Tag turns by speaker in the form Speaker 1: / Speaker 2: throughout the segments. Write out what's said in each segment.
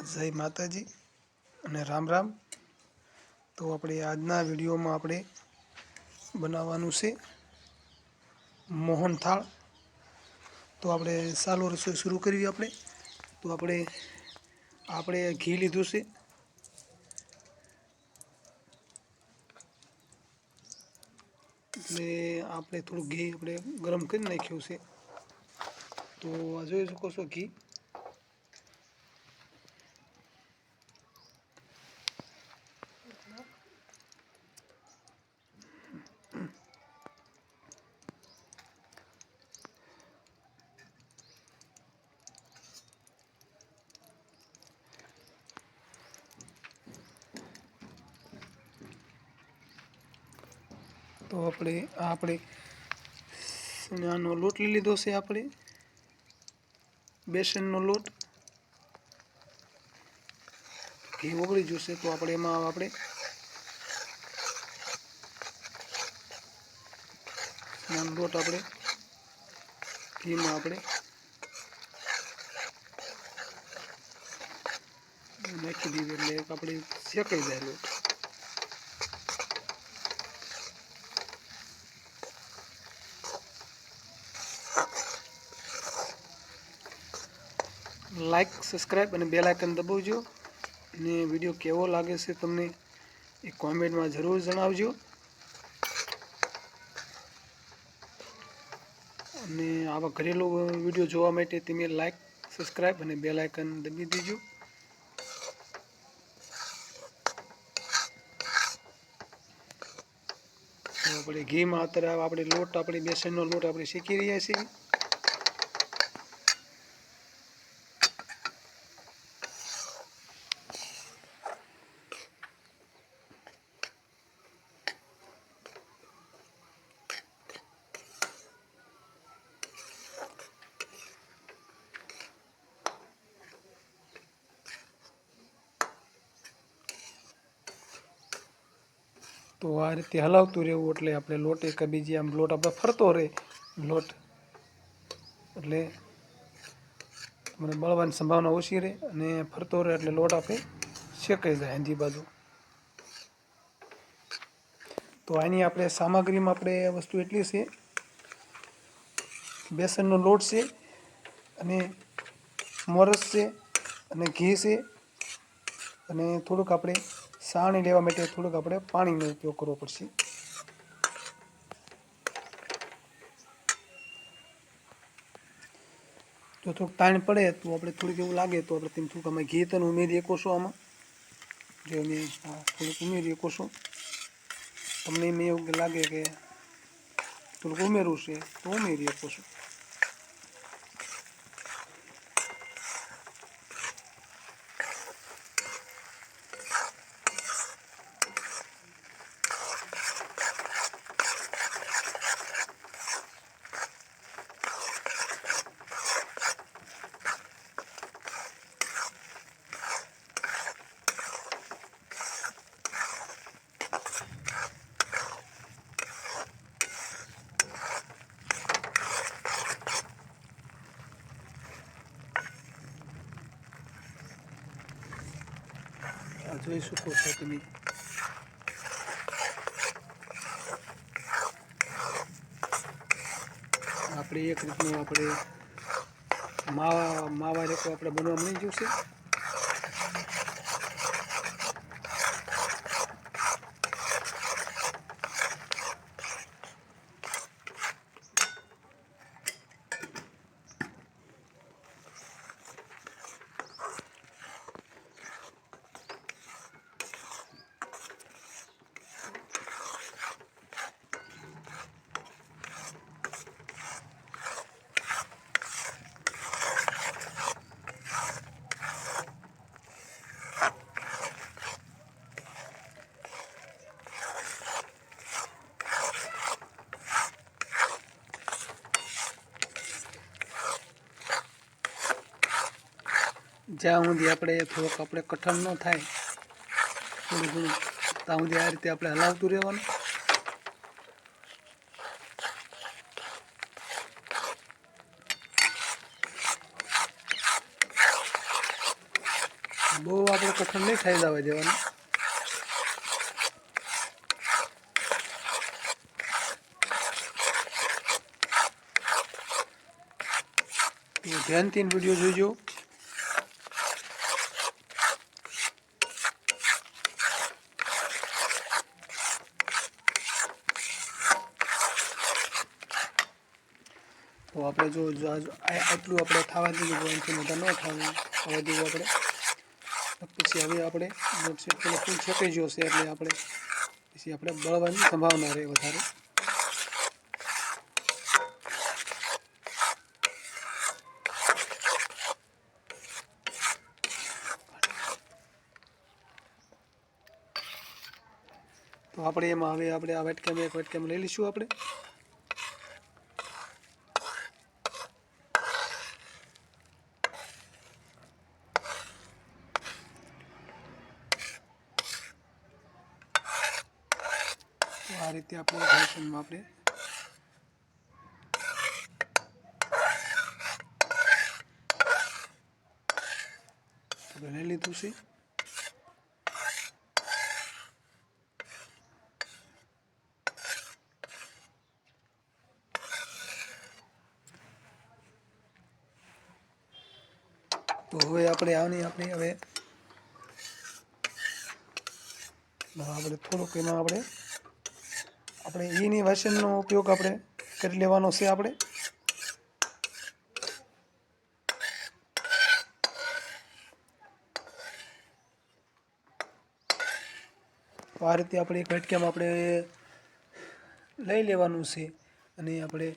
Speaker 1: જય માતાજી અને રામ રામ। તો આપણે આજના વિડીયોમાં આપણે બનાવવાનું છે મોહનથાળ। તો આપણે ચાલો રસોઈ શરૂ કરવી। તો આપણે ઘી લીધું છે, એટલે આપણે થોડું ઘી આપણે ગરમ કરી નાખ્યું છે। તો આ જોઈ શકો છો ઘી। તો આપણે આનો લોટ લઈ લીધો છે, આપણે બેસનનો લોટ। ઘી ઓગળી જશે તો આપણે એમાં લોટ આપણે ઘીમાં નાખી દઈએ એટલે આપણે શેકાઈ જાય લોટ। લાઈક, સબસ્ક્રાઈબ અને બેલ આઇકન દબાવજો અને વિડીયો કેવો લાગે છે તમને એ કોમેન્ટમાં જરૂર જણાવજો। અને આવા ઘરેલું વિડીયો જોવા માટે તમે લાઈક, સબસ્ક્રાઈબ અને બેલ આઇકન દબાવી દેજો। તો આપણે ઘીમાં અત્યારે આપણે બેસનનો લોટ આપણે શેકી રહ્યા છીએ। તો આ રીતે હલાવતું રહેવું એટલે આપણે લોટ એકબીજી આમ લોટ આપણે ફરતો રહે લોટ, એટલે મને બળવાની સંભાવના ઓછી રહે અને ફરતો રહે એટલે લોટ આપણે શેકાઈ જાય અંજી બાજુ। તો આની આપણે સામગ્રીમાં આપણે વસ્તુ એટલી છે, બેસનનો લોટ છે અને મોરસ છે અને ઘી છે અને થોડુંક આપણે સાણી લેવા માટે થોડુંક આપણે પાણીનો ઉપયોગ કરવો પડશે। તો થોડુંક તાણ પડે તો આપણે થોડીક એવું લાગે તો આપણે તેમ થોડુંક અમે ઘી તને ઉમેરી શકો છો આમાં, જે અમે થોડુંક ઉમેરી શકો છો। તમને એમ એવું લાગે કે થોડુંક ઉમેરવું છે તો ઉમેરી શકો છો। જોઈ શકો છો તમે। આપણે એક રીતનું માવા રેકો આપણે બનવા મળી ગયું છે। જ્યાં સુધી આપણે થોડોક કઠણ ન થાય થોડું ઘણું ત્યાં સુધી આ રીતે આપણે હલાવતું રહેવાનું। બહુ આપણે કઠણ નહીં થઈ જવા દેવાનું. તો ધ્યાનથી વિડીયો જોઈજો. તો આપણે જો આટલું આપણે થવા દઈએ, જો એનાથી મોટા ન થવા દેવું આપણે. પછી હવે આપણે પેલો ફૂલ છોકાઈ ગયો છે એટલે આપણે પછી આપણે બળવાની સંભાવના રહે વધારે. તો આપણે એમાં હવે આપણે આ વાટકામાં એક વાટકામાં લઈ લઈશું આપણે. આ રીતે આપણે વાસણમાં આપણે લઈ લીધું છે. તો હવે આપણે આની હવે થોડુંક એમાં આપણે એની વાસણનો ઉપયોગ આપણે કરી લેવાનો છે આપણે. તો આ રીતે આપણે એક વાટકામાં આપણે લઈ લેવાનું છે અને આપણે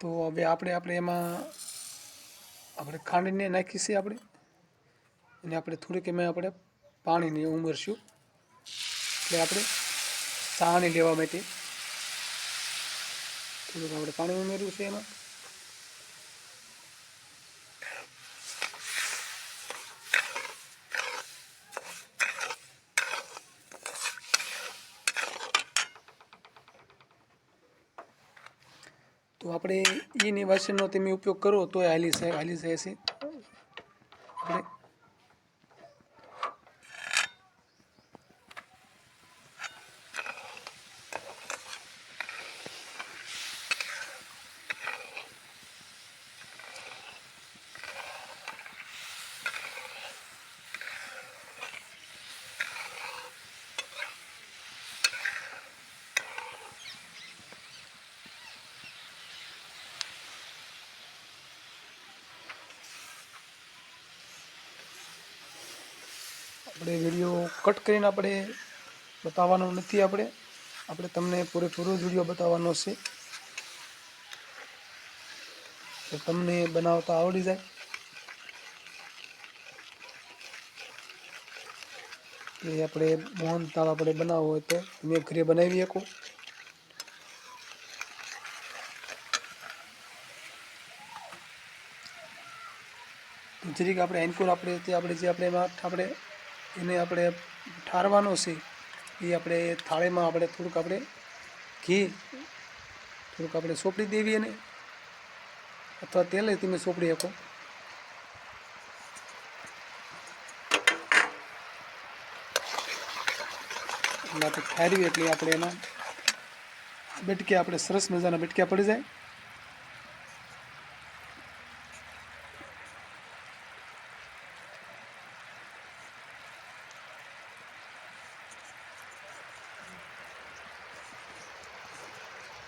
Speaker 1: તો હવે આપણે એમાં આપણે ખાંડને નાખી છે આપણે, અને આપણે થોડીક એમાં આપણે પાણીને ઉમેરશું. એટલે આપણે ચાળણી લેવા માટે થોડુંક આપણે પાણી ઉમેર્યું છે એમાં. તો આપણે એની વાસણનો તમે ઉપયોગ કરો તો હાલી જાય છે આપણે. આપણે વિડીયો કટ કરીને આપણે બતાવવાનો નથી. આપણે તમને પૂરેપૂરો વિડીયો બતાવવાનો છે તો તમને બનાવતા આવડી જાય. એ આપણે મોહનથાળ આપણે બનાવવો હોય તો તમે ઘરે બનાવી શકો. જરીક આપણે એન્કોર આપણે એને આપણે ઠારવાનો છે. એ આપણે થાળીમાં આપણે થોડુંક આપણે ઘી થોડુંક આપણે સોંપડી દેવી એને, અથવા તેલ તમે સોંપડી શકો. એટલે આપણે ઠારવી એટલે આપણે એના બેટક્યા આપણે સરસ મજાના બેટક્યા પડી જાય.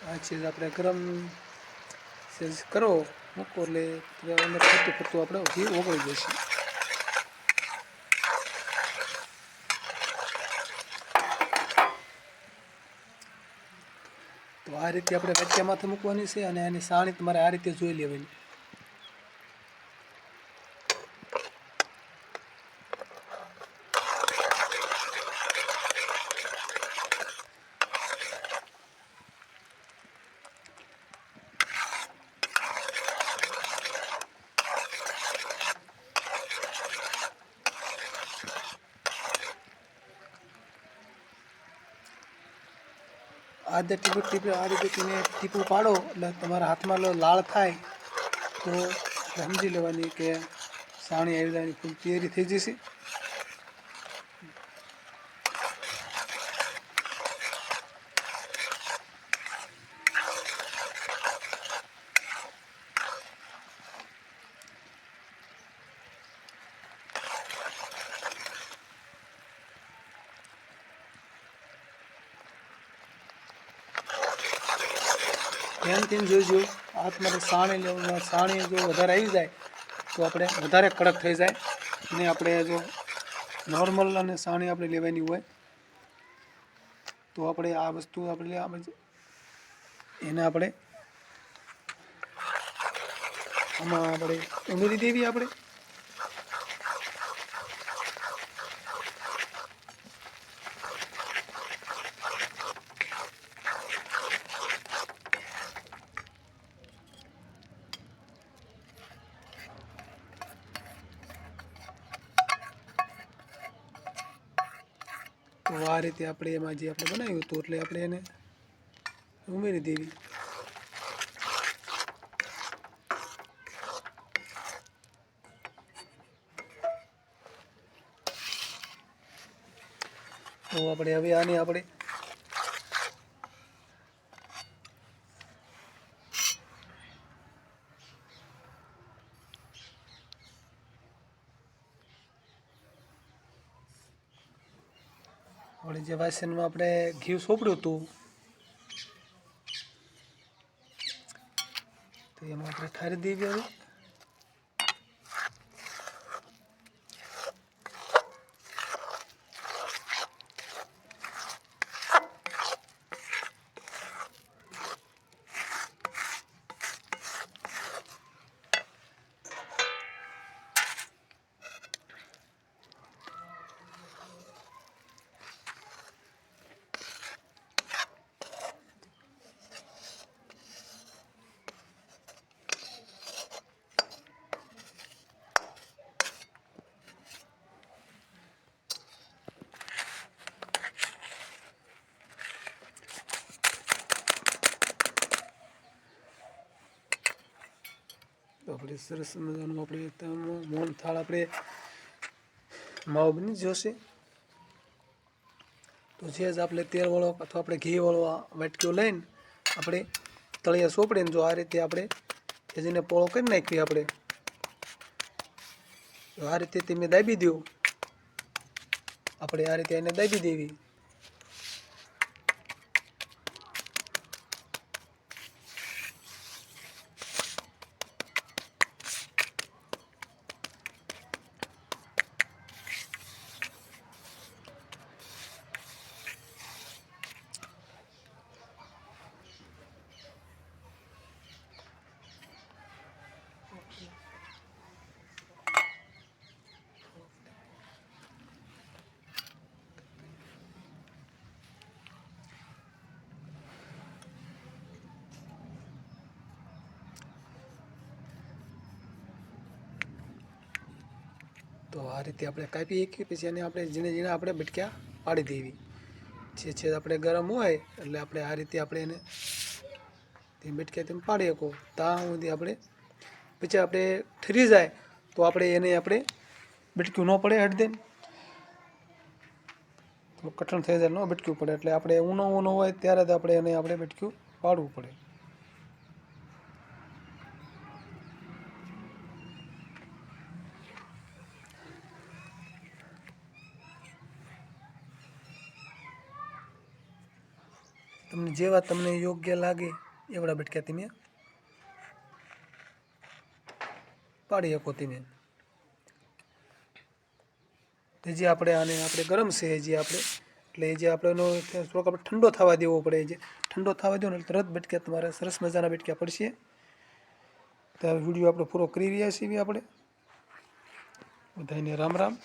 Speaker 1: આ ચીજ આપણે ગરમ સેજ કરો મૂકો એટલે અંદર ફરતું આપણે ઘી ઓગળી જશે. તો આ રીતે આપણે વાટકા માથે મૂકવાની છે અને એની સાણી તમારે આ રીતે જોઈ લેવાની. આ રીતે તમે ટીપું પાડો એટલે તમારા હાથમાં લાળ થાય તો સમજી લેવાની કે સાણી આવી જાય, ફૂલ તૈયારી થઈ જશે. ધ્યાનથી જોઈજો. હાથમાં સાણી લેવું, સાણી જો વધારે આવી જાય તો આપણે વધારે કડક થઈ જાય. અને આપણે જો નોર્મલ અને સાણી આપણે લેવાની હોય તો આપણે આ વસ્તુ એને આપણે આમાં આપણે ઉમેરી દેવી. આપણે તો આ રીતે આપણે એમાં જે આપણે બનાવ્યું હતું એટલે આપણે એને ઉમેરી દેવી. તો આપણે હવે આને આપણે જે વાસણમાં આપણે ઘી સોંપડ્યું હતું તો એમાં આપણે ઠારી દેવી. હવે તો આપણે સરસ મજાનું આપણે મોહન થાળ આપણે માવો બની જશે. તો જે જ આપણે તેલવાળો અથવા આપણે ઘીવાળો વાટકીઓ લઈને આપણે તળિયા સોંપડીને જો આ રીતે આપણે જેને પોળો કરી નાખીએ આપણે આ રીતે તમે દાબી દો. આપણે આ રીતે એને દાબી દેવી. તો આ રીતે આપણે કાપી શકીએ. પછી એને આપણે ઝીણે આપણે બટક્યા પાડી દેવી. જે આપણે ગરમ હોય એટલે આપણે આ રીતે આપણે એને તે બટક્યા તેમ પાડી શકો. ત્યાં સુધી આપણે પછી આપણે ઠરી જાય તો આપણે એને આપણે બટક્યું ન પડે હટ દે તો કઠણ થઈ જાય, ન બટક્યું પડે એટલે આપણે ઊનો હોય ત્યારે જ આપણે એને આપણે બટક્યું પાડવું પડે. તમને જેવા તમને યોગ્ય લાગે એવડા બટક્યા તમે પાડી શકો. તમે જે આપણે આને આપણે ગરમ છે જે આપણે એટલે જે આપણે એનો થોડોક આપણે ઠંડો થવા દેવો પડે. જે ઠંડો થવા દો ને એટલે તરત બટક્યા તમારે સરસ મજાના બટક્યા પડશે. તો આ વિડીયો આપણે પૂરો કરી રહ્યા છીએ. આપણે બધાને રામ રામ.